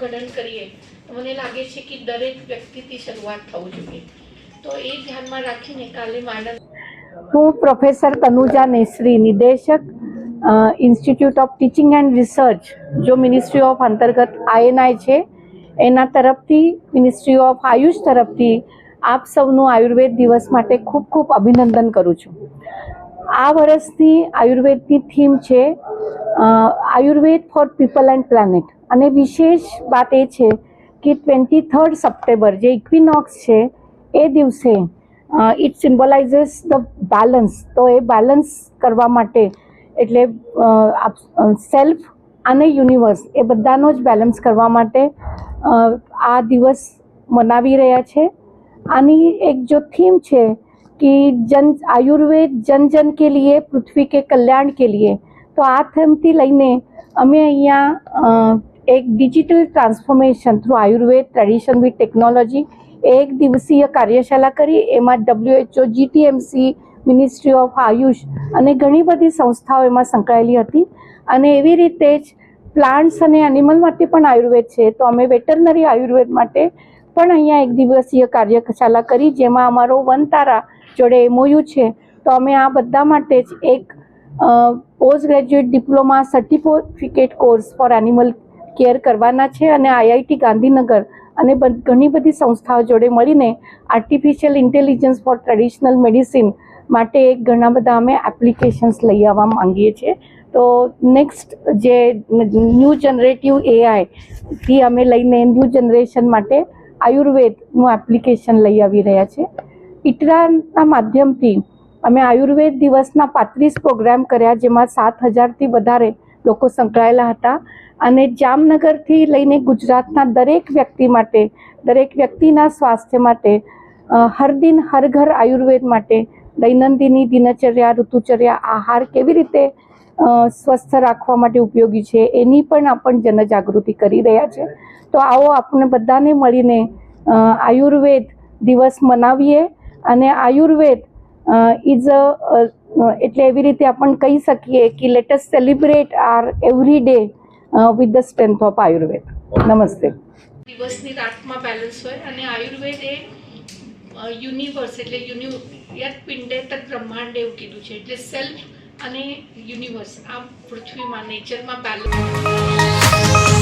અર્થઘટન કરીએ તો મને લાગે છે કે દરેક વ્યક્તિથી શરૂઆત થવું જોઈએ. તો એ ધ્યાનમાં રાખીને કાલે મેડમ હું પ્રોફેસર તનુજા નેસરી, નિદેશક institute of teaching and research, જો મિનિસ્ટ્રી ઓફ અંતર્ગત INI છે એના તરફથી, મિનિસ્ટ્રી ઓફ આયુષ તરફથી આપ સૌનું આયુર્વેદ દિવસ માટે ખૂબ ખૂબ અભિનંદન કરું છું. આ વર્ષની આયુર્વેદની થીમ છે Ayurveda for people and planet, અને વિશેષ વાત એ છે કે 23 સપ્ટેમ્બર જે ઇક્વિનોક્સ છે એ દિવસે ઇટ સિમ્બોલાઇઝેસ ધ બેલેન્સ. તો એ બેલેન્સ કરવા માટે, એટલે સેલ્ફ અને યુનિવર્સ એ બધાનો જ બેલેન્સ કરવા માટે આ દિવસ મનાવી રહ્યા છે. આની એક જો થીમ છે कि आयुर्वेद जन जन के लिए, पृथ्वी के कल्याण के लिए, तो आ थीमथी लईने अमे अहींया एक digital transformation through Ayurveda tradition with technology एक दिवसीय कार्यशाला करी. एमां WHO, GTMC, ministry of Ayush अने घणी बधी संस्थाओं एमां संकळायेली हती. अने एवी रीते ज प्लांट्स अने एनिमल माटे पण आयुर्वेद छे, तो अमे वेटरनरी आयुर्वेद माटे पण अहींया एक दिवसीय कार्यशाला करी, जेमां अमारो वनतारा जोड़े MOU છે. તો અમે આ બધા માટે જ એક post graduate diploma certificate course for animal care કરવાના છે, અને IIT ગાંધીનગર અને ઘણી બધી સંસ્થાઓ જોડે મળીને artificial intelligence for traditional medicine માટે એક ઘણા બધા અમે એપ્લિકેશન્સ લઈ આવવા માંગીએ છીએ. તો નેક્સ્ટ જે ન્યૂ જનરેટિવ AIથી અમે લઈને ન્યૂ જનરેશન માટે આયુર્વેદનું એપ્લિકેશન લઈ આવી રહ્યા છે. ઇટરાના માધ્યમથી અમે આયુર્વેદ દિવસના 35 પ્રોગ્રામ કર્યા, જેમાં 7000થી વધારે લોકો સંકળાયેલા હતા. અને જામનગરથી લઈને ગુજરાતના દરેક વ્યક્તિ માટે, દરેક વ્યક્તિના સ્વાસ્થ્ય માટે હર દિન હર ઘર આયુર્વેદ માટે દૈનંદિની દિનચર્યા, ઋતુચર્યા, આહાર કેવી રીતે સ્વસ્થ રાખવા માટે ઉપયોગી છે એની પણ આપણે જનજાગૃતિ કરી રહ્યા છે. તો આવો આપણે બધાને મળીને આયુર્વેદ દિવસ મનાવીએ. અને આયુર્વેદ ઇઝ એટલે એવી રીતે આપણે કહી શકીએ કે let us celebrate our every day with the strength of Ayurveda. નમસ્તે. દિવસની રાતમાં બેલેન્સ હોય, અને આયુર્વેદ એ યુનિવર્સ એટલે યત પિંડે તદ બ્રહ્માંડ એવું કીધું છે. એટલે સેલ્ફ અને યુનિવર્સ આ પૃથ્વીમાં, નેચરમાં બેલેન્સ